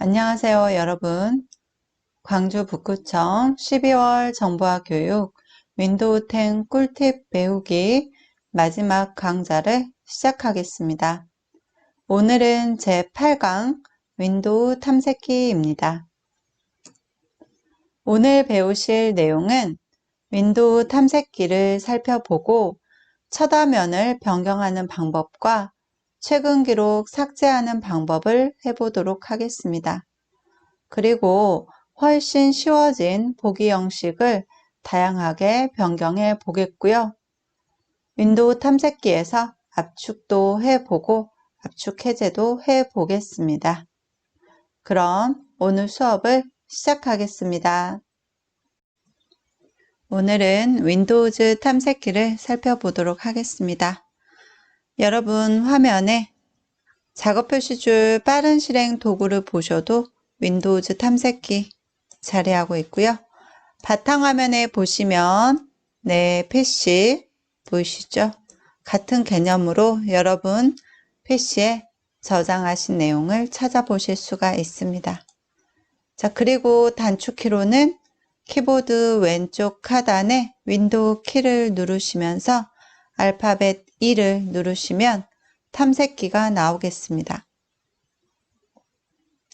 안녕하세요, 여러분. 광주 북구청 12월 정보화 교육 윈도우 10 꿀팁 배우기 마지막 강좌를 시작하겠습니다. 오늘은 제8강 윈도우 탐색기입니다. 오늘 배우실 내용은 윈도우 탐색기를 살펴보고 첫 화면을 변경하는 방법과 최근 기록 삭제하는 방법을 해보도록 하겠습니다. 그리고 훨씬 쉬워진 보기 형식을 다양하게 변경해 보겠고요. 윈도우 탐색기에서 압축도 해보고 압축 해제도 해보겠습니다. 그럼 오늘 수업을 시작하겠습니다. 오늘은 윈도우즈 탐색기를 살펴보도록 하겠습니다. 여러분 화면에 작업 표시줄 빠른 실행 도구를 보셔도 윈도우즈 탐색기 자리하고 있고요. 바탕화면에 보시면 내 PC 보이시죠? 같은 개념으로 여러분 PC에 저장하신 내용을 찾아보실 수가 있습니다. 자, 그리고 단축키로는 키보드 왼쪽 하단에 윈도우 키를 누르시면서 알파벳 E를 누르시면 탐색기가 나오겠습니다.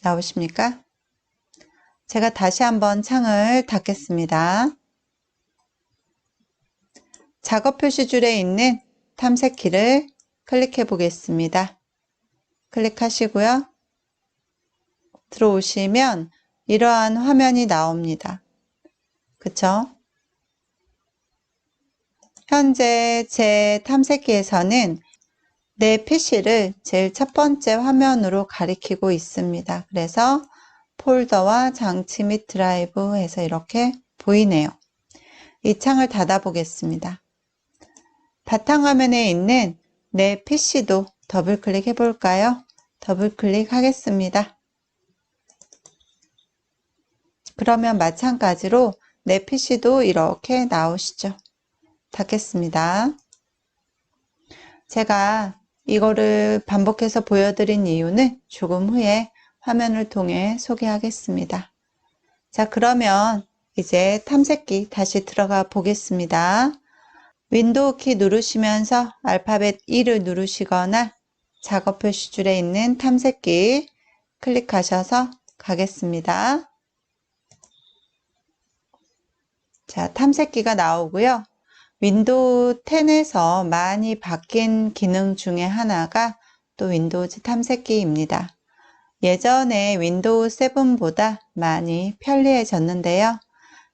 나오십니까? 제가 다시 한번 창을 닫겠습니다. 작업 표시줄에 있는 탐색키를 클릭해 보겠습니다. 클릭하시고요. 들어오시면 이러한 화면이 나옵니다. 그쵸? 현재 제 탐색기에서는 내 PC를 제일 첫 번째 화면으로 가리키고 있습니다. 그래서 폴더와 장치 및 드라이브 해서 이렇게 보이네요. 이 창을 닫아 보겠습니다. 바탕화면에 있는 내 PC도 더블 클릭해 볼까요? 더블 클릭하겠습니다. 그러면 마찬가지로 내 PC도 이렇게 나오시죠. 닫겠습니다. 제가 이거를 반복해서 보여드린 이유는 조금 후에 화면을 통해 소개하겠습니다. 자, 그러면 이제 탐색기 다시 들어가 보겠습니다. 윈도우 키 누르시면서 알파벳 E를 누르시거나 작업 표시줄에 있는 탐색기 클릭하셔서 가겠습니다. 자, 탐색기가 나오고요. 윈도우 10에서 많이 바뀐 기능 중에 하나가 또 윈도우즈 탐색기입니다. 예전에 윈도우 7보다 많이 편리해졌는데요.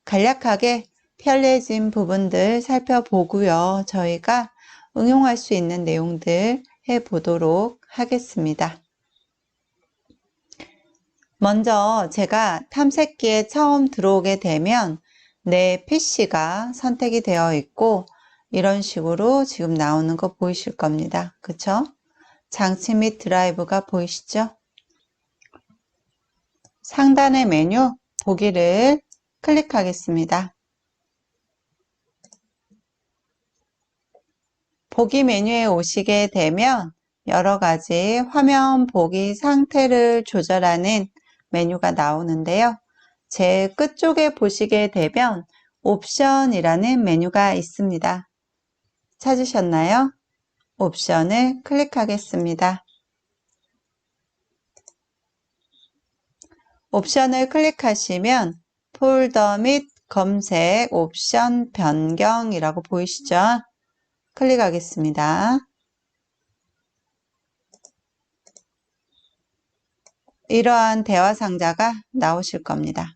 간략하게 편리해진 부분들 살펴보고요. 저희가 응용할 수 있는 내용들 해보도록 하겠습니다. 먼저 제가 탐색기에 처음 들어오게 되면 내 PC가 선택이 되어 있고 이런 식으로 지금 나오는 거 보이실 겁니다. 그쵸? 장치 및 드라이브가 보이시죠? 상단의 메뉴 보기를 클릭하겠습니다. 보기 메뉴에 오시게 되면 여러 가지 화면 보기 상태를 조절하는 메뉴가 나오는데요. 제 끝쪽에 보시게 되면 옵션이라는 메뉴가 있습니다. 찾으셨나요? 옵션을 클릭하겠습니다. 옵션을 클릭하시면 폴더 및 검색 옵션 변경이라고 보이시죠? 클릭하겠습니다. 이러한 대화 상자가 나오실 겁니다.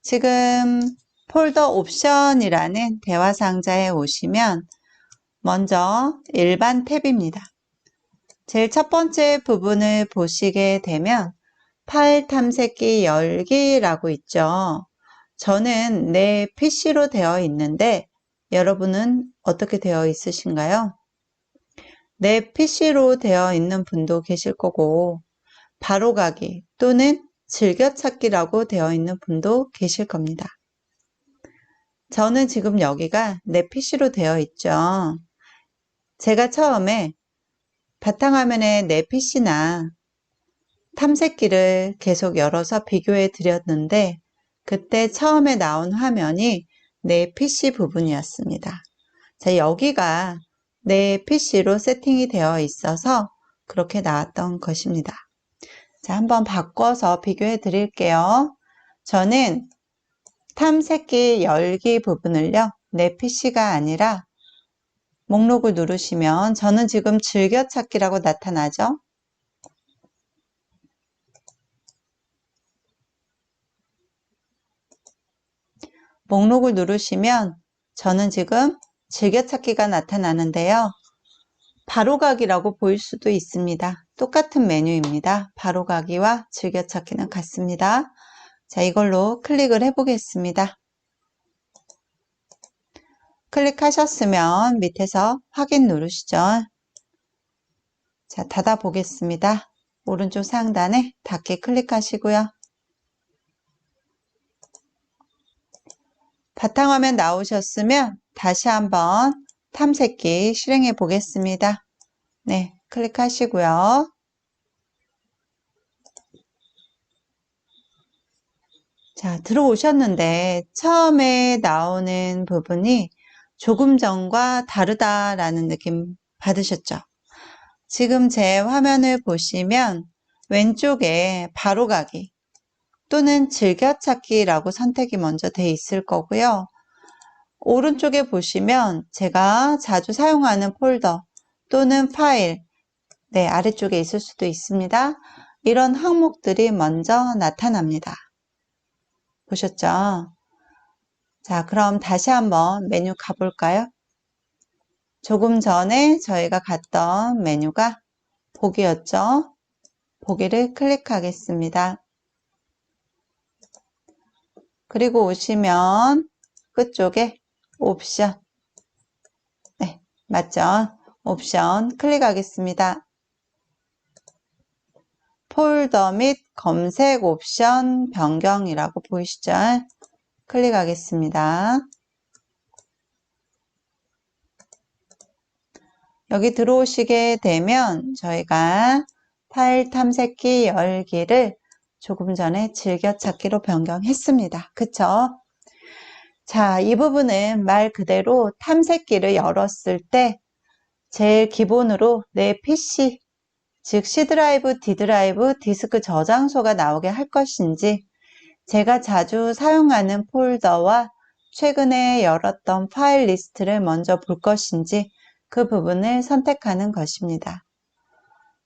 지금 폴더 옵션이라는 대화 상자에 오시면 먼저 일반 탭입니다. 제일 첫 번째 부분을 보시게 되면 파일 탐색기 열기라고 있죠. 저는 내 PC로 되어 있는데 여러분은 어떻게 되어 있으신가요? 내 PC로 되어 있는 분도 계실 거고 바로가기 또는 즐겨찾기라고 되어 있는 분도 계실 겁니다. 저는 지금 여기가 내 PC로 되어 있죠. 제가 처음에 바탕화면에 내 PC나 탐색기를 계속 열어서 비교해 드렸는데 그때 처음에 나온 화면이 내 PC 부분이었습니다. 자, 여기가 내 PC로 세팅이 되어 있어서 그렇게 나왔던 것입니다. 자, 한번 바꿔서 비교해 드릴게요. 저는 탐색기 열기 부분을요, 내 PC가 아니라 목록을 누르시면 저는 지금 즐겨찾기라고 나타나죠. 목록을 누르시면 저는 지금 즐겨찾기가 나타나는데요. 바로가기라고 보일 수도 있습니다. 똑같은 메뉴입니다. 바로가기와 즐겨찾기는 같습니다. 자, 이걸로 클릭을 해보겠습니다. 클릭하셨으면 밑에서 확인 누르시죠. 자, 닫아 보겠습니다. 오른쪽 상단에 닫기 클릭하시고요. 바탕화면 나오셨으면 다시 한번 탐색기 실행해 보겠습니다. 네, 클릭하시고요. 자, 들어오셨는데 처음에 나오는 부분이 조금 전과 다르다라는 느낌 받으셨죠? 지금 제 화면을 보시면 왼쪽에 바로가기 또는 즐겨찾기라고 선택이 먼저 돼 있을 거고요. 오른쪽에 보시면 제가 자주 사용하는 폴더 또는 파일, 네, 아래쪽에 있을 수도 있습니다. 이런 항목들이 먼저 나타납니다. 보셨죠? 자, 그럼 다시 한번 메뉴 가볼까요? 조금 전에 저희가 갔던 메뉴가 보기였죠? 보기를 클릭하겠습니다. 그리고 오시면 끝쪽에 옵션, 네, 맞죠? 옵션 클릭하겠습니다. 폴더 및 검색 옵션 변경이라고 보이시죠? 클릭하겠습니다. 여기 들어오시게 되면 저희가 파일 탐색기 열기를 조금 전에 즐겨찾기로 변경했습니다. 그쵸? 자, 이 부분은 말 그대로 탐색기를 열었을 때 제일 기본으로 내 PC, 즉 C 드라이브, D 드라이브, 디스크 저장소가 나오게 할 것인지 제가 자주 사용하는 폴더와 최근에 열었던 파일 리스트를 먼저 볼 것인지 그 부분을 선택하는 것입니다.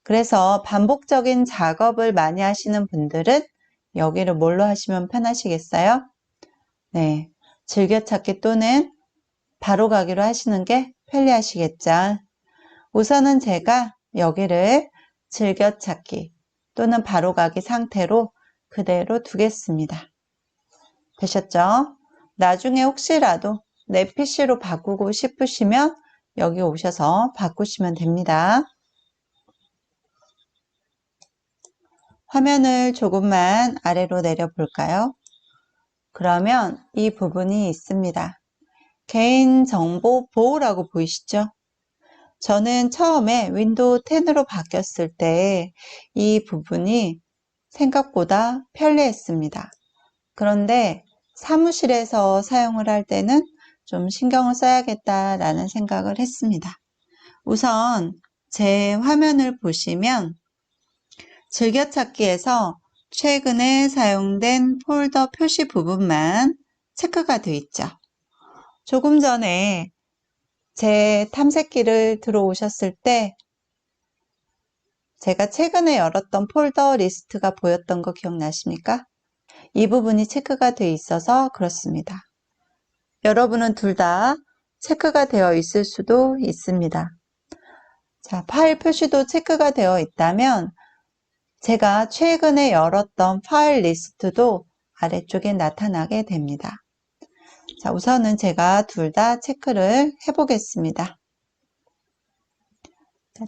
그래서 반복적인 작업을 많이 하시는 분들은 여기를 뭘로 하시면 편하시겠어요? 네, 즐겨찾기 또는 바로가기로 하시는 게 편리하시겠죠. 우선은 제가 여기를 즐겨찾기 또는 바로가기 상태로 그대로 두겠습니다. 되셨죠? 나중에 혹시라도 내 PC로 바꾸고 싶으시면 여기 오셔서 바꾸시면 됩니다. 화면을 조금만 아래로 내려볼까요? 그러면 이 부분이 있습니다. 개인정보 보호라고 보이시죠? 저는 처음에 윈도우 10으로 바뀌었을 때 이 부분이 생각보다 편리했습니다. 그런데 사무실에서 사용을 할 때는 좀 신경을 써야겠다라는 생각을 했습니다. 우선 제 화면을 보시면 즐겨찾기에서 최근에 사용된 폴더 표시 부분만 체크가 되어 있죠. 조금 전에 제 탐색기를 들어오셨을 때 제가 최근에 열었던 폴더 리스트가 보였던 거 기억나십니까? 이 부분이 체크가 되어 있어서 그렇습니다. 여러분은 둘 다 체크가 되어 있을 수도 있습니다. 자, 파일 표시도 체크가 되어 있다면 제가 최근에 열었던 파일 리스트도 아래쪽에 나타나게 됩니다. 자, 우선은 제가 둘 다 체크를 해보겠습니다.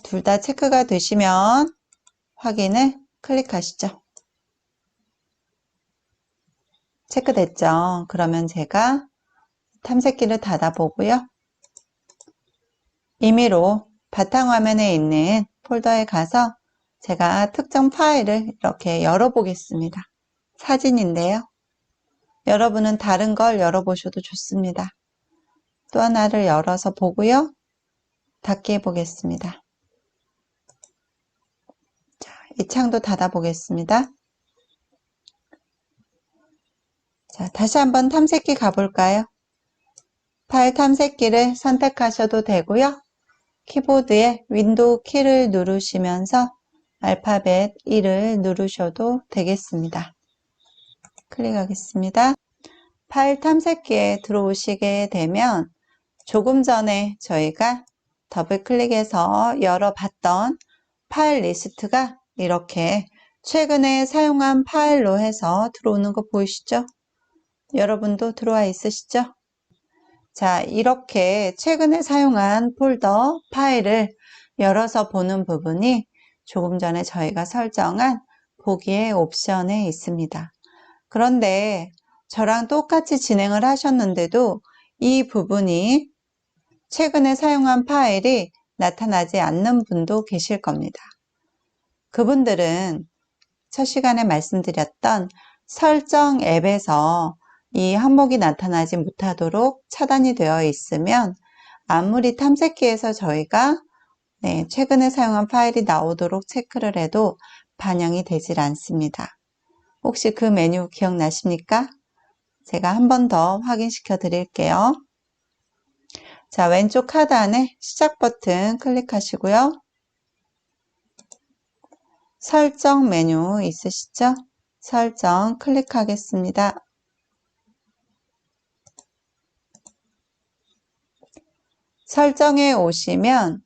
둘 다 체크가 되시면 확인을 클릭하시죠. 체크됐죠? 그러면 제가 탐색기를 닫아보고요. 임의로 바탕화면에 있는 폴더에 가서 제가 특정 파일을 이렇게 열어보겠습니다. 사진인데요. 여러분은 다른 걸 열어보셔도 좋습니다. 또 하나를 열어서 보고요. 닫기 해보겠습니다. 자, 이 창도 닫아보겠습니다. 자, 다시 한번 탐색기 가볼까요? 파일 탐색기를 선택하셔도 되고요. 키보드에 윈도우 키를 누르시면서 알파벳 1을 누르셔도 되겠습니다. 클릭하겠습니다. 파일 탐색기에 들어오시게 되면 조금 전에 저희가 더블 클릭해서 열어봤던 파일 리스트가 이렇게 최근에 사용한 파일로 해서 들어오는 거 보이시죠? 여러분도 들어와 있으시죠? 자, 이렇게 최근에 사용한 폴더 파일을 열어서 보는 부분이 조금 전에 저희가 설정한 보기의 옵션에 있습니다. 그런데 저랑 똑같이 진행을 하셨는데도 이 부분이 최근에 사용한 파일이 나타나지 않는 분도 계실 겁니다. 그분들은 첫 시간에 말씀드렸던 설정 앱에서 이 항목이 나타나지 못하도록 차단이 되어 있으면 아무리 탐색기에서 저희가 최근에 사용한 파일이 나오도록 체크를 해도 반영이 되질 않습니다. 혹시 그 메뉴 기억나십니까? 제가 한 번 더 확인시켜 드릴게요. 자, 왼쪽 하단에 시작 버튼 클릭하시고요. 설정 메뉴 있으시죠? 설정 클릭하겠습니다. 설정에 오시면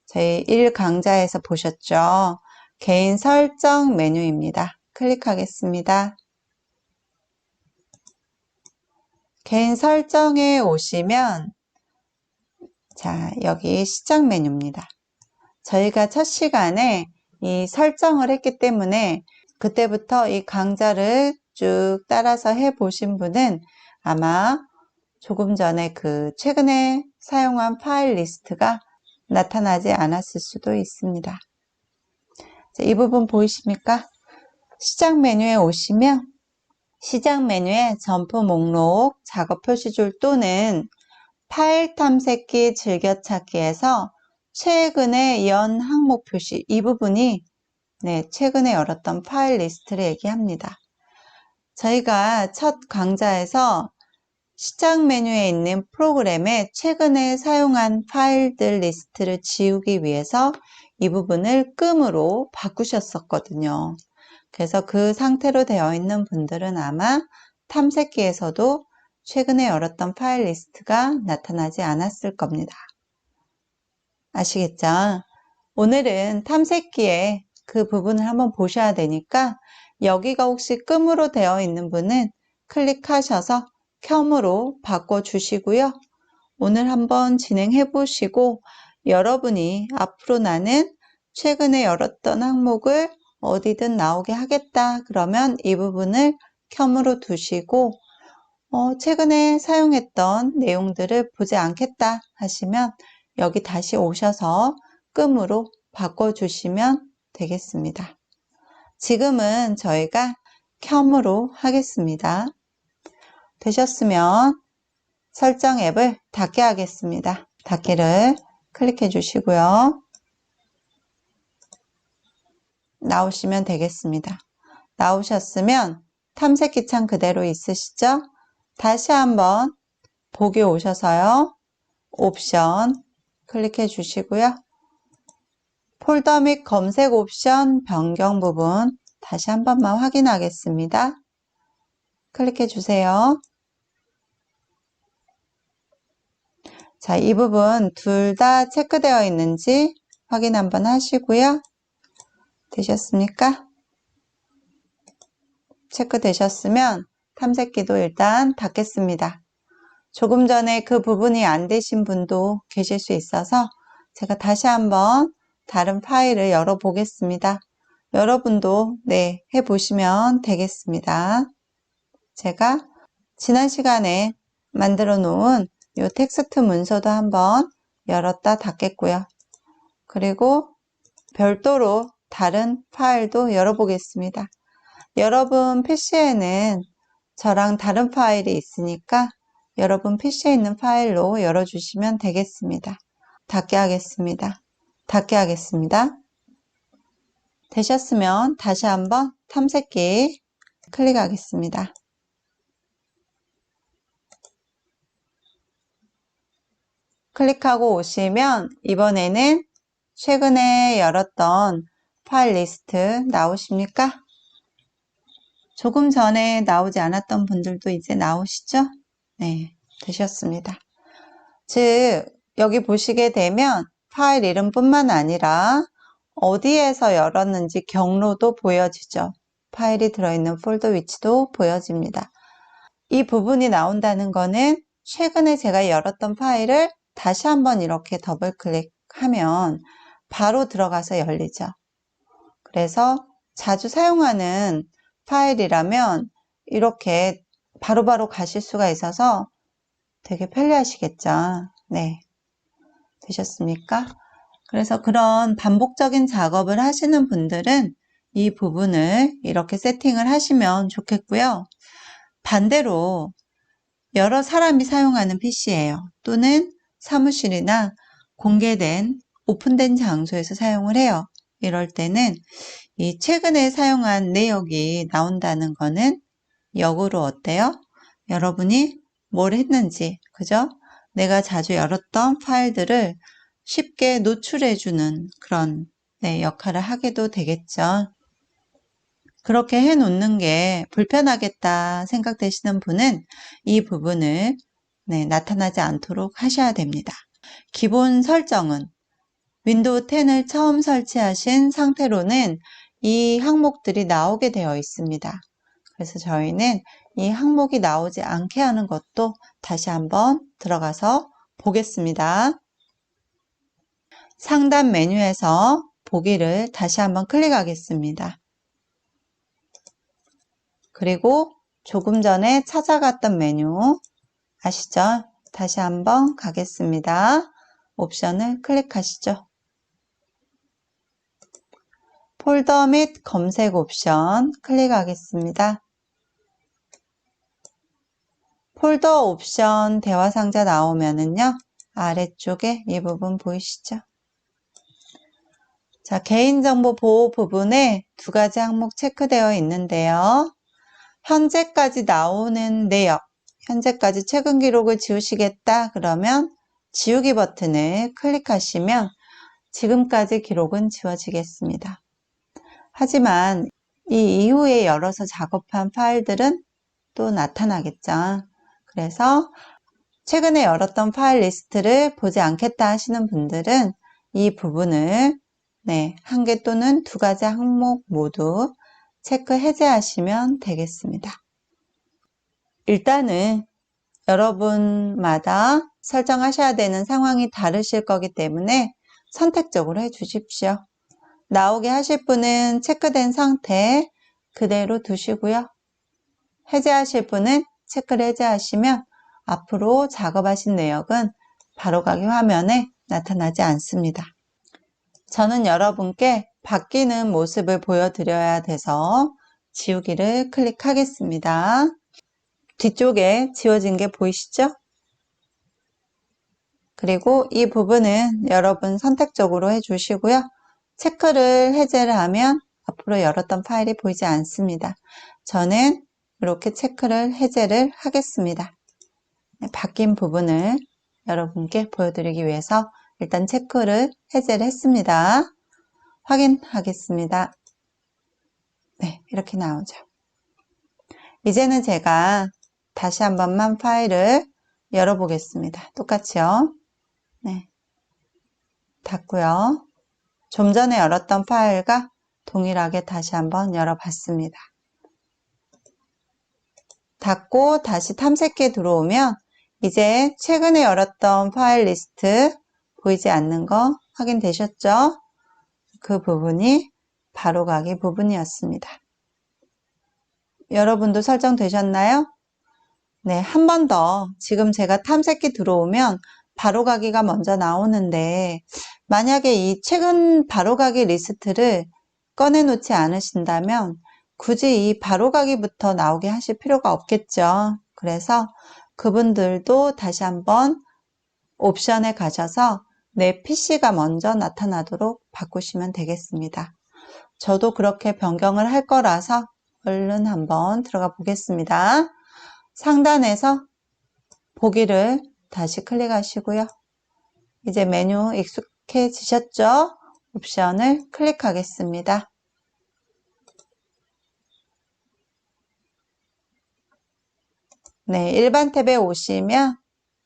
저희 1강좌에서 보셨죠? 개인 설정 메뉴입니다. 클릭하겠습니다. 개인 설정에 오시면 자, 여기 시작 메뉴입니다. 저희가 첫 시간에 이 설정을 했기 때문에 그때부터 이 강좌를 쭉 따라서 해보신 분은 아마 조금 전에 그 최근에 사용한 파일 리스트가 나타나지 않았을 수도 있습니다. 자, 이 부분 보이십니까? 시작 메뉴에 오시면 시작 메뉴에 점프 목록, 작업 표시줄 또는 파일 탐색기 즐겨찾기에서 최근에 연 항목 표시 이 부분이 최근에 열었던 파일 리스트를 얘기합니다. 저희가 첫 강좌에서 시작 메뉴에 있는 프로그램에 최근에 사용한 파일들 리스트를 지우기 위해서 이 부분을 끔으로 바꾸셨었거든요. 그래서 그 상태로 되어 있는 분들은 아마 탐색기에서도 최근에 열었던 파일 리스트가 나타나지 않았을 겁니다. 아시겠죠? 오늘은 탐색기에 그 부분을 한번 보셔야 되니까 여기가 혹시 끔으로 되어 있는 분은 클릭하셔서 켬으로 바꿔주시고요. 오늘 한번 진행해 보시고 여러분이 앞으로 나는 최근에 열었던 항목을 어디든 나오게 하겠다. 그러면 이 부분을 켬으로 두시고 최근에 사용했던 내용들을 보지 않겠다 하시면 여기 다시 오셔서 끔으로 바꿔주시면 되겠습니다. 지금은 저희가 켬으로 하겠습니다. 되셨으면 설정 앱을 닫게 하겠습니다. 닫기를 클릭해 주시고요. 나오시면 되겠습니다. 나오셨으면 탐색기 창 그대로 있으시죠? 다시 한번 보기 오셔서요. 옵션 클릭해 주시고요. 폴더 및 검색 옵션 변경 부분 다시 한 번만 확인하겠습니다. 클릭해 주세요. 자, 이 부분 둘 다 체크되어 있는지 확인 한번 하시고요. 되셨습니까? 체크되셨으면 탐색기도 일단 닫겠습니다. 조금 전에 그 부분이 안 되신 분도 계실 수 있어서 제가 다시 한번 다른 파일을 열어 보겠습니다. 여러분도 해보시면 되겠습니다. 제가 지난 시간에 만들어 놓은 이 텍스트 문서도 한번 열었다 닫겠고요. 그리고 별도로 다른 파일도 열어보겠습니다. 여러분 PC에는 저랑 다른 파일이 있으니까 여러분 PC에 있는 파일로 열어주시면 되겠습니다. 닫게 하겠습니다. 닫게 하겠습니다. 되셨으면 다시 한번 탐색기 클릭하겠습니다. 클릭하고 오시면 이번에는 최근에 열었던 파일 리스트 나오십니까? 조금 전에 나오지 않았던 분들도 이제 나오시죠? 네, 되셨습니다. 즉, 여기 보시게 되면 파일 이름뿐만 아니라 어디에서 열었는지 경로도 보여지죠. 파일이 들어있는 폴더 위치도 보여집니다. 이 부분이 나온다는 거는 최근에 제가 열었던 파일을 다시 한번 이렇게 더블 클릭하면 바로 들어가서 열리죠. 그래서 자주 사용하는 파일이라면 이렇게 바로바로 가실 수가 있어서 되게 편리하시겠죠. 네. 되셨습니까? 그래서 그런 반복적인 작업을 하시는 분들은 이 부분을 이렇게 세팅을 하시면 좋겠고요. 반대로 여러 사람이 사용하는 PC예요. 또는 사무실이나 공개된 오픈된 장소에서 사용을 해요. 이럴 때는 이 최근에 사용한 내역이 나온다는 거는 역으로 어때요? 여러분이 뭘 했는지, 그죠? 내가 자주 열었던 파일들을 쉽게 노출해주는 그런 역할을 하게도 되겠죠. 그렇게 해놓는 게 불편하겠다 생각되시는 분은 이 부분을 나타나지 않도록 하셔야 됩니다. 기본 설정은 윈도우 10을 처음 설치하신 상태로는 이 항목들이 나오게 되어 있습니다. 그래서 저희는 이 항목이 나오지 않게 하는 것도 다시 한번 들어가서 보겠습니다. 상단 메뉴에서 보기를 다시 한번 클릭하겠습니다. 그리고 조금 전에 찾아갔던 메뉴 아시죠? 다시 한번 가겠습니다. 옵션을 클릭하시죠. 폴더 및 검색 옵션 클릭하겠습니다. 폴더 옵션 대화 상자 나오면은요, 아래쪽에 이 부분 보이시죠? 자, 개인정보 보호 부분에 두 가지 항목 체크되어 있는데요. 현재까지 나오는 내역, 현재까지 최근 기록을 지우시겠다 그러면 지우기 버튼을 클릭하시면 지금까지 기록은 지워지겠습니다. 하지만 이 이후에 열어서 작업한 파일들은 또 나타나겠죠. 그래서 최근에 열었던 파일 리스트를 보지 않겠다 하시는 분들은 이 부분을 한 개 또는 두 가지 항목 모두 체크 해제하시면 되겠습니다. 일단은 여러분마다 설정하셔야 되는 상황이 다르실 거기 때문에 선택적으로 해주십시오. 나오게 하실 분은 체크된 상태 그대로 두시고요. 해제하실 분은 체크를 해제하시면 앞으로 작업하신 내역은 바로가기 화면에 나타나지 않습니다. 저는 여러분께 바뀌는 모습을 보여드려야 돼서 지우기를 클릭하겠습니다. 뒤쪽에 지워진 게 보이시죠? 그리고 이 부분은 여러분 선택적으로 해주시고요. 체크를 해제를 하면 앞으로 열었던 파일이 보이지 않습니다. 저는 이렇게 체크를 해제를 하겠습니다. 바뀐 부분을 여러분께 보여드리기 위해서 일단 체크를 해제를 했습니다. 확인하겠습니다. 네, 이렇게 나오죠. 이제는 제가 다시 한 번만 파일을 열어보겠습니다. 똑같이요. 네, 닫고요. 좀 전에 열었던 파일과 동일하게 다시 한번 열어봤습니다. 닫고 다시 탐색기에 들어오면 이제 최근에 열었던 파일 리스트 보이지 않는 거 확인되셨죠? 그 부분이 바로가기 부분이었습니다. 여러분도 설정되셨나요? 네, 한 번 더 지금 제가 탐색기 들어오면 바로가기가 먼저 나오는데 만약에 이 최근 바로가기 리스트를 꺼내 놓지 않으신다면 굳이 이 바로가기부터 나오게 하실 필요가 없겠죠. 그래서 그분들도 다시 한번 옵션에 가셔서 내 PC가 먼저 나타나도록 바꾸시면 되겠습니다. 저도 그렇게 변경을 할 거라서 얼른 한번 들어가 보겠습니다. 상단에서 보기를 다시 클릭하시고요. 이제 메뉴 익숙해지셨죠? 옵션을 클릭하겠습니다. 네, 일반 탭에 오시면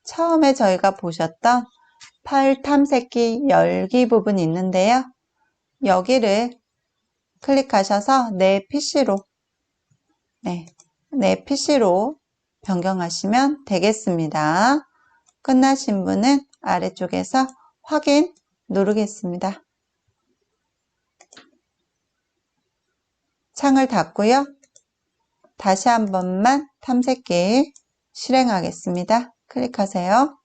처음에 저희가 보셨던 파일 탐색기 열기 부분이 있는데요. 여기를 클릭하셔서 내 PC로 변경하시면 되겠습니다. 끝나신 분은 아래쪽에서 확인 누르겠습니다. 창을 닫고요. 다시 한 번만 탐색기 실행하겠습니다. 클릭하세요.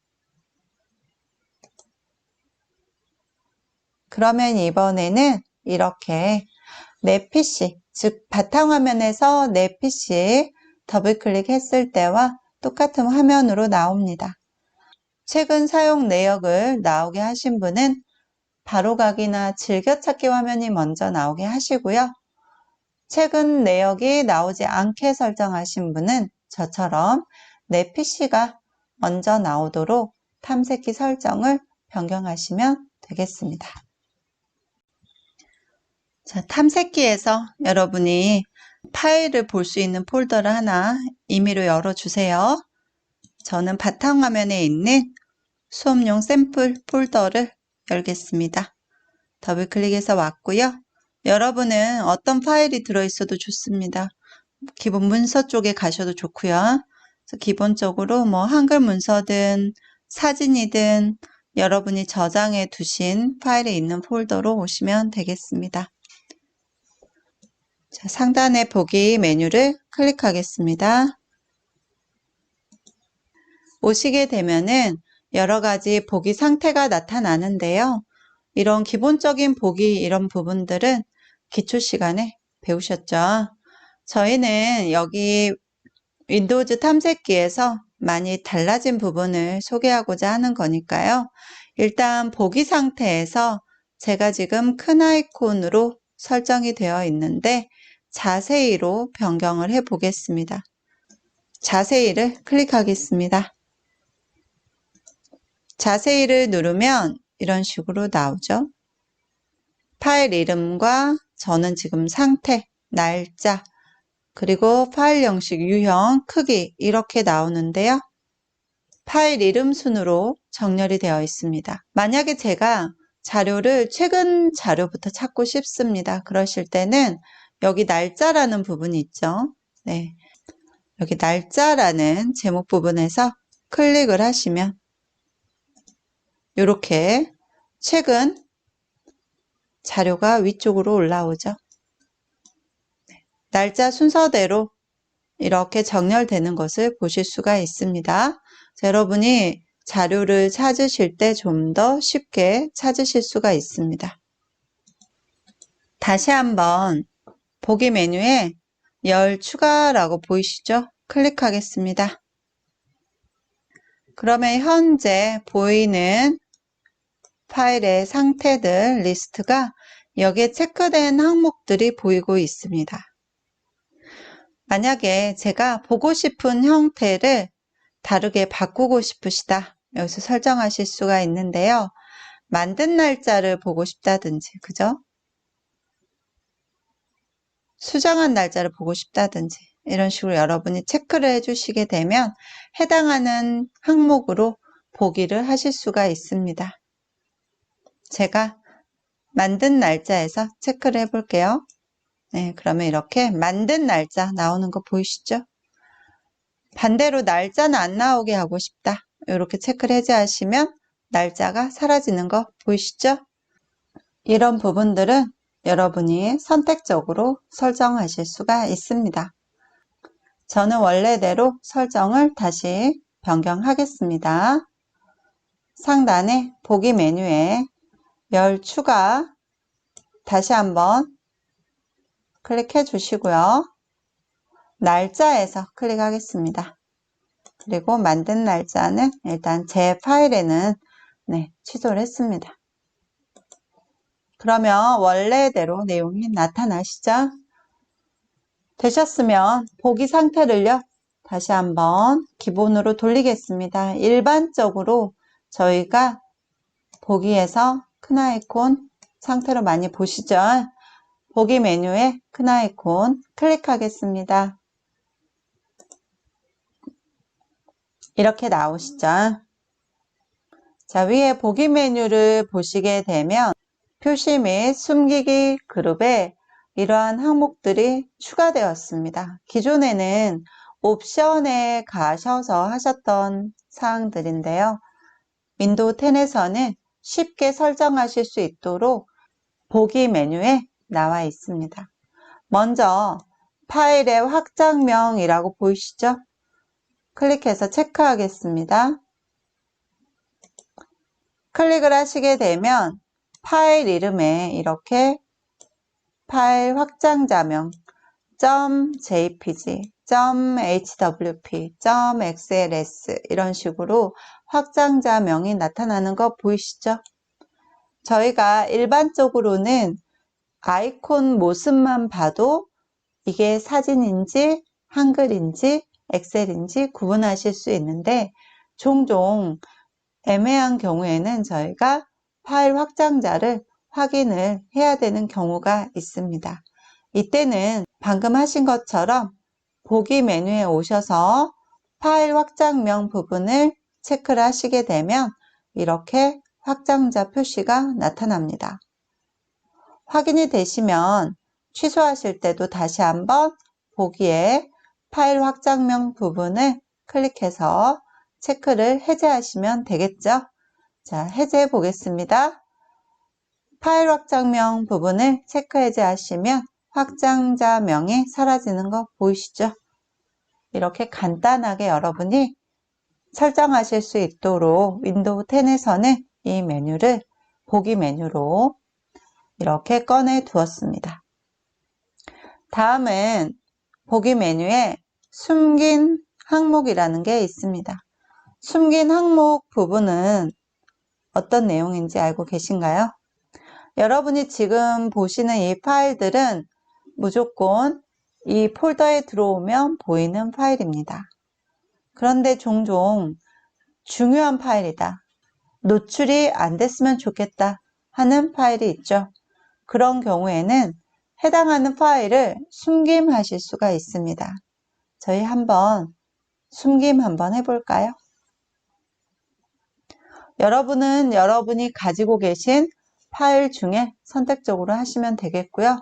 그러면 이번에는 이렇게 내 PC, 즉 바탕화면에서 내 PC 더블 클릭했을 때와 똑같은 화면으로 나옵니다. 최근 사용 내역을 나오게 하신 분은 바로가기나 즐겨찾기 화면이 먼저 나오게 하시고요. 최근 내역이 나오지 않게 설정하신 분은 저처럼 내 PC가 먼저 나오도록 탐색기 설정을 변경하시면 되겠습니다. 자, 탐색기에서 여러분이 파일을 볼 수 있는 폴더를 하나 임의로 열어주세요. 저는 바탕화면에 있는 수업용 샘플 폴더를 열겠습니다. 더블 클릭해서 왔고요. 여러분은 어떤 파일이 들어있어도 좋습니다. 기본 문서 쪽에 가셔도 좋고요. 그래서 기본적으로 뭐 한글 문서든 사진이든 여러분이 저장해 두신 파일에 있는 폴더로 오시면 되겠습니다. 자, 상단의 보기 메뉴를 클릭하겠습니다. 오시게 되면은 여러 가지 보기 상태가 나타나는데요. 이런 기본적인 보기 이런 부분들은 기초 시간에 배우셨죠. 저희는 여기 윈도우즈 탐색기에서 많이 달라진 부분을 소개하고자 하는 거니까요. 일단 보기 상태에서 제가 지금 큰 아이콘으로 설정이 되어 있는데 자세히로 변경을 해 보겠습니다. 자세히를 클릭하겠습니다. 자세히를 누르면 이런 식으로 나오죠. 파일 이름과 저는 지금 상태, 날짜, 그리고 파일 형식, 유형, 크기 이렇게 나오는데요. 파일 이름 순으로 정렬이 되어 있습니다. 만약에 제가 자료를 최근 자료부터 찾고 싶습니다. 그러실 때는 여기 날짜라는 부분이 있죠. 네, 여기 날짜라는 제목 부분에서 클릭을 하시면 이렇게 최근 자료가 위쪽으로 올라오죠. 날짜 순서대로 이렇게 정렬되는 것을 보실 수가 있습니다. 여러분이 자료를 찾으실 때 좀 더 쉽게 찾으실 수가 있습니다. 다시 한번 보기 메뉴에 열 추가라고 보이시죠? 클릭하겠습니다. 그러면 현재 보이는 파일의 상태들 리스트가 여기에 체크된 항목들이 보이고 있습니다. 만약에 제가 보고 싶은 형태를 다르게 바꾸고 싶으시다. 여기서 설정하실 수가 있는데요. 만든 날짜를 보고 싶다든지, 그죠? 수정한 날짜를 보고 싶다든지 이런 식으로 여러분이 체크를 해주시게 되면 해당하는 항목으로 보기를 하실 수가 있습니다. 제가 만든 날짜에서 체크를 해볼게요. 네, 그러면 이렇게 만든 날짜 나오는 거 보이시죠? 반대로 날짜는 안 나오게 하고 싶다. 이렇게 체크를 해제하시면 날짜가 사라지는 거 보이시죠? 이런 부분들은 여러분이 선택적으로 설정하실 수가 있습니다. 저는 원래대로 설정을 다시 변경하겠습니다. 상단에 보기 메뉴에 열 추가 다시 한번 클릭해 주시고요. 날짜에서 클릭하겠습니다. 그리고 만든 날짜는 일단 제 파일에는 취소를 했습니다. 그러면 원래대로 내용이 나타나시죠? 되셨으면 보기 상태를요, 다시 한번 기본으로 돌리겠습니다. 일반적으로 저희가 보기에서 큰 아이콘 상태로 많이 보시죠? 보기 메뉴에 큰 아이콘 클릭하겠습니다. 이렇게 나오시죠? 자, 위에 보기 메뉴를 보시게 되면 표시 및 숨기기 그룹에 이러한 항목들이 추가되었습니다. 기존에는 옵션에 가셔서 하셨던 사항들인데요. 윈도우 10에서는 쉽게 설정하실 수 있도록 보기 메뉴에 나와 있습니다. 먼저 파일의 확장명이라고 보이시죠? 클릭해서 체크하겠습니다. 클릭을 하시게 되면 파일 이름에 이렇게 파일 확장자명 .jpg, .hwp, .xls 이런 식으로 확장자명이 나타나는 거 보이시죠? 저희가 일반적으로는 아이콘 모습만 봐도 이게 사진인지 한글인지 엑셀인지 구분하실 수 있는데 종종 애매한 경우에는 저희가 파일 확장자를 확인을 해야 되는 경우가 있습니다. 이때는 방금 하신 것처럼 보기 메뉴에 오셔서 파일 확장명 부분을 체크를 하시게 되면 이렇게 확장자 표시가 나타납니다. 확인이 되시면 취소하실 때도 다시 한번 보기에 파일 확장명 부분을 클릭해서 체크를 해제하시면 되겠죠. 자, 해제해 보겠습니다. 파일 확장명 부분을 체크 해제하시면 확장자명이 사라지는 거 보이시죠? 이렇게 간단하게 여러분이 설정하실 수 있도록 윈도우 10에서는 이 메뉴를 보기 메뉴로 이렇게 꺼내 두었습니다. 다음은 보기 메뉴에 숨긴 항목이라는 게 있습니다. 숨긴 항목 부분은 어떤 내용인지 알고 계신가요? 여러분이 지금 보시는 이 파일들은 무조건 이 폴더에 들어오면 보이는 파일입니다. 그런데 종종 중요한 파일이다, 노출이 안 됐으면 좋겠다 하는 파일이 있죠. 그런 경우에는 해당하는 파일을 숨김하실 수가 있습니다. 저희 한번 숨김 한번 해볼까요? 여러분은 여러분이 가지고 계신 파일 중에 선택적으로 하시면 되겠고요.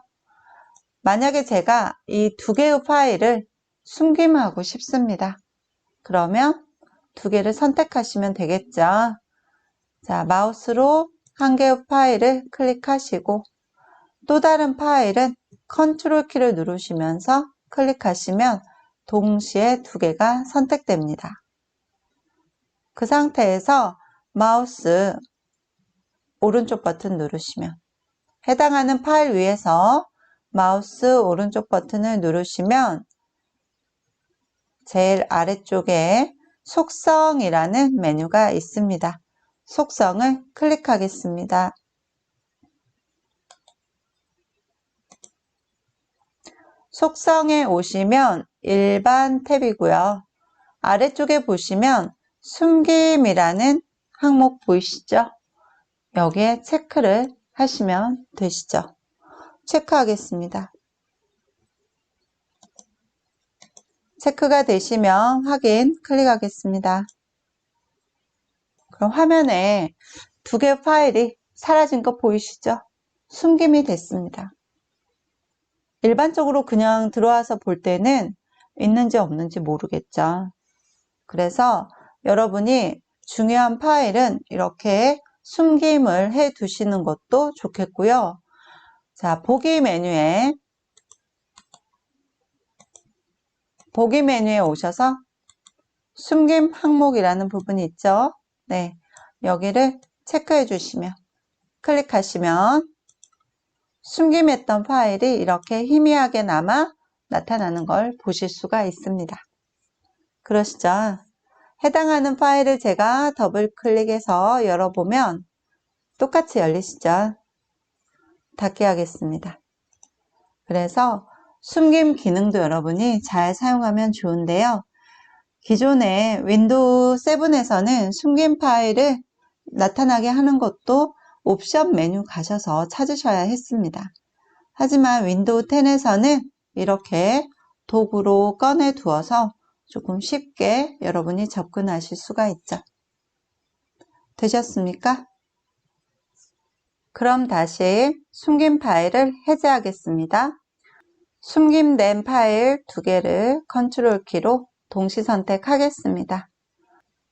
만약에 제가 이 두 개의 파일을 숨김하고 싶습니다. 그러면 두 개를 선택하시면 되겠죠. 자, 마우스로 한 개의 파일을 클릭하시고 또 다른 파일은 컨트롤 키를 누르시면서 클릭하시면 동시에 두 개가 선택됩니다. 그 상태에서 마우스 오른쪽 버튼 누르시면 해당하는 파일 위에서 마우스 오른쪽 버튼을 누르시면 제일 아래쪽에 속성이라는 메뉴가 있습니다. 속성을 클릭하겠습니다. 속성에 오시면 일반 탭이고요. 아래쪽에 보시면 숨김이라는 항목 보이시죠? 여기에 체크를 하시면 되시죠. 체크하겠습니다. 체크가 되시면 확인 클릭하겠습니다. 그럼 화면에 두 개의 파일이 사라진 거 보이시죠? 숨김이 됐습니다. 일반적으로 그냥 들어와서 볼 때는 있는지 없는지 모르겠죠. 그래서 여러분이 중요한 파일은 이렇게 숨김을 해 두시는 것도 좋겠고요. 자, 보기 메뉴에 오셔서 숨김 항목이라는 부분이 있죠. 네, 여기를 체크해 주시면 클릭하시면 숨김했던 파일이 이렇게 희미하게나마 나타나는 걸 보실 수가 있습니다. 그러시죠? 해당하는 파일을 제가 더블 클릭해서 열어보면 똑같이 열리시죠? 닫게 하겠습니다. 그래서 숨김 기능도 여러분이 잘 사용하면 좋은데요. 기존에 윈도우 7에서는 숨긴 파일을 나타나게 하는 것도 옵션 메뉴 가셔서 찾으셔야 했습니다. 하지만 윈도우 10에서는 이렇게 도구로 꺼내 두어서 조금 쉽게 여러분이 접근하실 수가 있죠. 되셨습니까? 그럼 다시 숨긴 파일을 해제하겠습니다. 숨김된 파일 2개를 컨트롤 키로 동시 선택하겠습니다.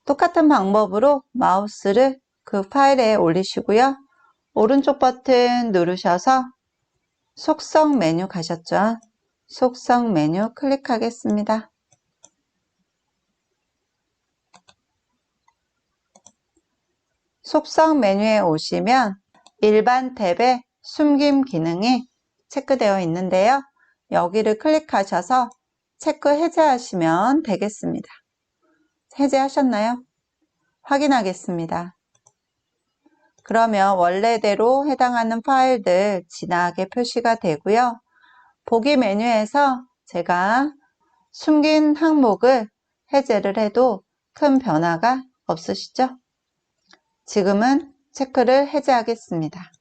똑같은 방법으로 마우스를 그 파일에 올리시고요. 오른쪽 버튼 누르셔서 속성 메뉴 가셨죠? 속성 메뉴 클릭하겠습니다. 속성 메뉴에 오시면 일반 탭에 숨김 기능이 체크되어 있는데요. 여기를 클릭하셔서 체크 해제하시면 되겠습니다. 해제하셨나요? 확인하겠습니다. 그러면 원래대로 해당하는 파일들 진하게 표시가 되고요. 보기 메뉴에서 제가 숨긴 항목을 해제를 해도 큰 변화가 없으시죠? 지금은 체크를 해제하겠습니다.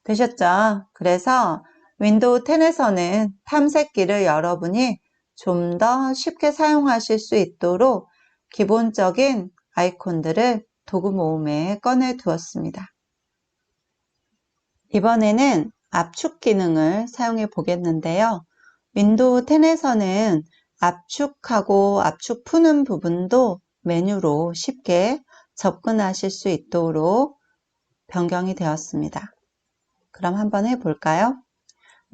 되셨죠? 그래서 윈도우 10에서는 탐색기를 여러분이 좀 더 쉽게 사용하실 수 있도록 기본적인 아이콘들을 도구 모음에 꺼내 두었습니다. 이번에는 압축 기능을 사용해 보겠는데요. 윈도우 10에서는 압축하고 압축 푸는 부분도 메뉴로 쉽게 접근하실 수 있도록 변경이 되었습니다. 그럼 한번 해볼까요?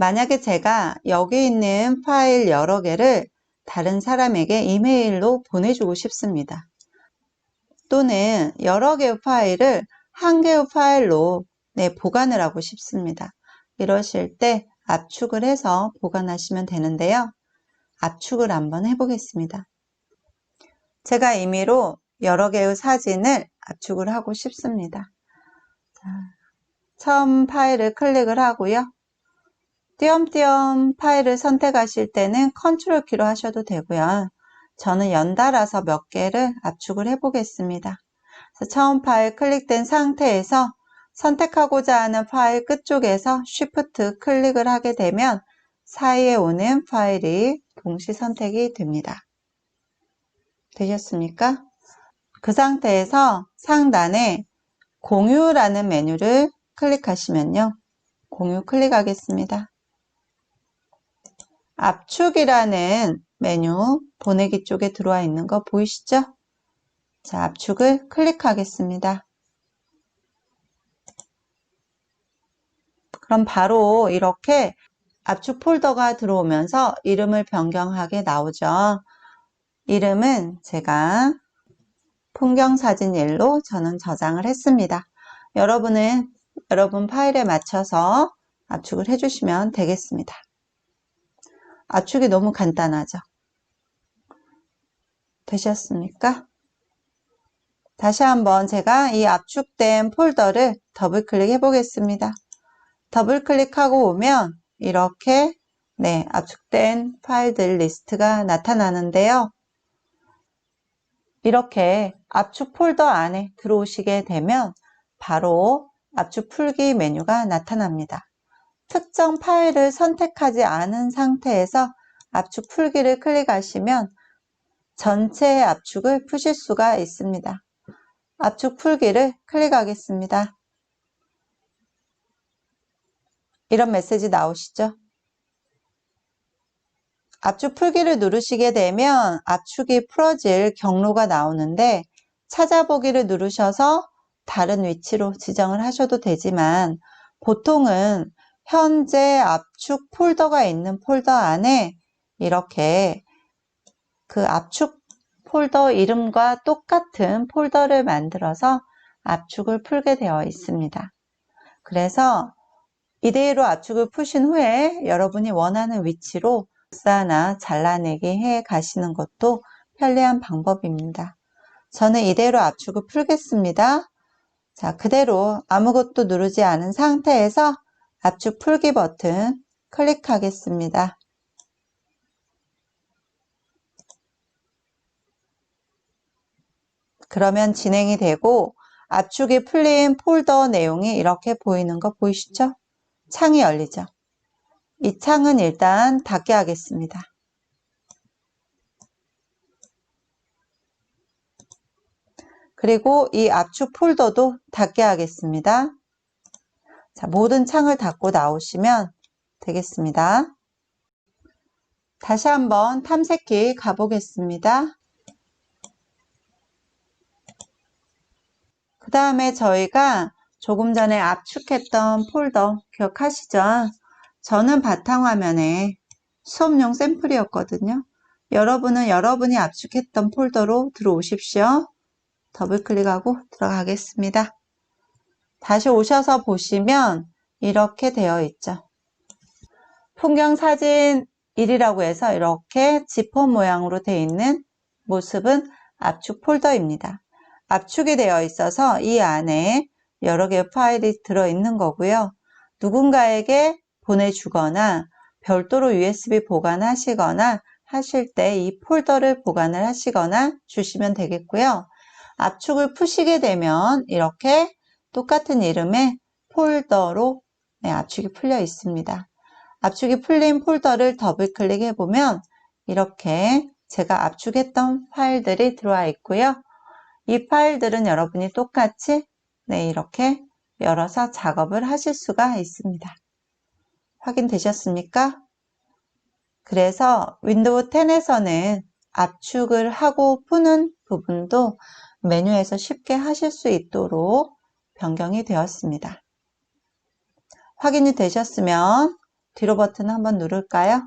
만약에 제가 여기 있는 파일 여러 개를 다른 사람에게 이메일로 보내주고 싶습니다. 또는 여러 개의 파일을 한 개의 파일로 보관을 하고 싶습니다. 이러실 때 압축을 해서 보관하시면 되는데요. 압축을 한번 해보겠습니다. 제가 임의로 여러 개의 사진을 압축을 하고 싶습니다. 자, 처음 파일을 클릭을 하고요. 띄엄띄엄 파일을 선택하실 때는 컨트롤 키로 하셔도 되고요. 저는 연달아서 몇 개를 압축을 해보겠습니다. 그래서 처음 파일 클릭된 상태에서 선택하고자 하는 파일 끝쪽에서 Shift 클릭을 하게 되면 사이에 오는 파일이 동시 선택이 됩니다. 되셨습니까? 그 상태에서 상단에 공유라는 메뉴를 클릭하시면요. 공유 클릭하겠습니다. 압축이라는 메뉴 보내기 쪽에 들어와 있는 거 보이시죠? 자, 압축을 클릭하겠습니다. 그럼 바로 이렇게 압축 폴더가 들어오면서 이름을 변경하게 나오죠. 이름은 제가 풍경사진 1로 저는 저장을 했습니다. 여러분은 여러분 파일에 맞춰서 압축을 해주시면 되겠습니다. 압축이 너무 간단하죠? 되셨습니까? 다시 한번 제가 이 압축된 폴더를 더블 클릭해 보겠습니다. 더블 클릭하고 오면 이렇게 압축된 파일들 리스트가 나타나는데요. 이렇게 압축 폴더 안에 들어오시게 되면 바로 압축 풀기 메뉴가 나타납니다. 특정 파일을 선택하지 않은 상태에서 압축 풀기를 클릭하시면 전체 압축을 푸실 수가 있습니다. 압축 풀기를 클릭하겠습니다. 이런 메시지 나오시죠? 압축 풀기를 누르시게 되면 압축이 풀어질 경로가 나오는데 찾아보기를 누르셔서 다른 위치로 지정을 하셔도 되지만 보통은 현재 압축 폴더가 있는 폴더 안에 이렇게 그 압축 폴더 이름과 똑같은 폴더를 만들어서 압축을 풀게 되어 있습니다. 그래서 이대로 압축을 푸신 후에 여러분이 원하는 위치로 복사나 잘라내기 해 가시는 것도 편리한 방법입니다. 저는 이대로 압축을 풀겠습니다. 자, 그대로 아무것도 누르지 않은 상태에서 압축 풀기 버튼 클릭하겠습니다. 그러면 진행이 되고 압축이 풀린 폴더 내용이 이렇게 보이는 거 보이시죠? 창이 열리죠? 이 창은 일단 닫게 하겠습니다. 그리고 이 압축 폴더도 닫게 하겠습니다. 자, 모든 창을 닫고 나오시면 되겠습니다. 다시 한번 탐색기 가보겠습니다. 그 다음에 저희가 조금 전에 압축했던 폴더 기억하시죠? 저는 바탕화면에 수업용 샘플이었거든요. 여러분은 여러분이 압축했던 폴더로 들어오십시오. 더블클릭하고 들어가겠습니다. 다시 오셔서 보시면 이렇게 되어 있죠. 풍경사진 1이라고 해서 이렇게 지퍼 모양으로 되어 있는 모습은 압축 폴더입니다. 압축이 되어 있어서 이 안에 여러 개의 파일이 들어있는 거고요. 누군가에게 보내주거나 별도로 USB 보관하시거나 하실 때 이 폴더를 보관을 하시거나 주시면 되겠고요. 압축을 푸시게 되면 이렇게 똑같은 이름의 폴더로 압축이 풀려 있습니다. 압축이 풀린 폴더를 더블 클릭해 보면 이렇게 제가 압축했던 파일들이 들어와 있고요. 이 파일들은 여러분이 똑같이 이렇게 열어서 작업을 하실 수가 있습니다. 확인되셨습니까? 그래서 윈도우 10에서는 압축을 하고 푸는 부분도 메뉴에서 쉽게 하실 수 있도록 변경이 되었습니다. 확인이 되셨으면 뒤로 버튼 한번 누를까요?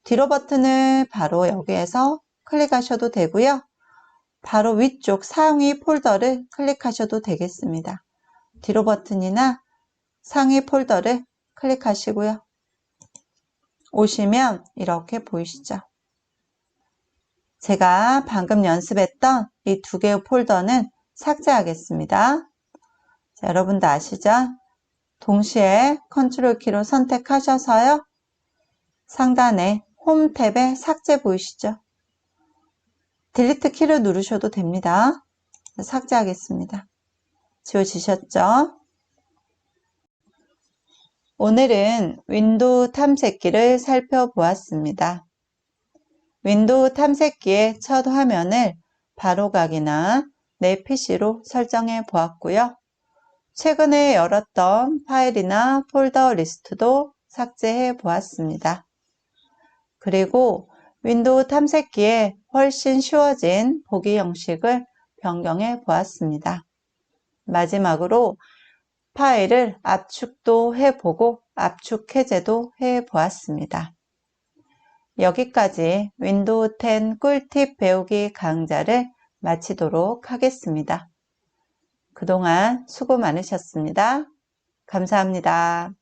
뒤로 버튼을 바로 여기에서 클릭하셔도 되고요. 바로 위쪽 상위 폴더를 클릭하셔도 되겠습니다. 뒤로 버튼이나 상위 폴더를 클릭하시고요. 오시면 이렇게 보이시죠? 제가 방금 연습했던 이 두 개의 폴더는 삭제하겠습니다. 자, 여러분도 아시죠? 동시에 컨트롤 키로 선택하셔서요. 상단에 홈 탭에 삭제 보이시죠? 딜리트 키를 누르셔도 됩니다. 삭제하겠습니다. 지워지셨죠? 오늘은 윈도우 탐색기를 살펴보았습니다. 윈도우 탐색기의 첫 화면을 바로가기나 내 PC로 설정해 보았고요. 최근에 열었던 파일이나 폴더 리스트도 삭제해 보았습니다. 그리고 윈도우 탐색기에 훨씬 쉬워진 보기 형식을 변경해 보았습니다. 마지막으로 파일을 압축도 해보고 압축 해제도 해보았습니다. 여기까지 윈도우 10 꿀팁 배우기 강좌를 마치도록 하겠습니다. 그동안 수고 많으셨습니다. 감사합니다.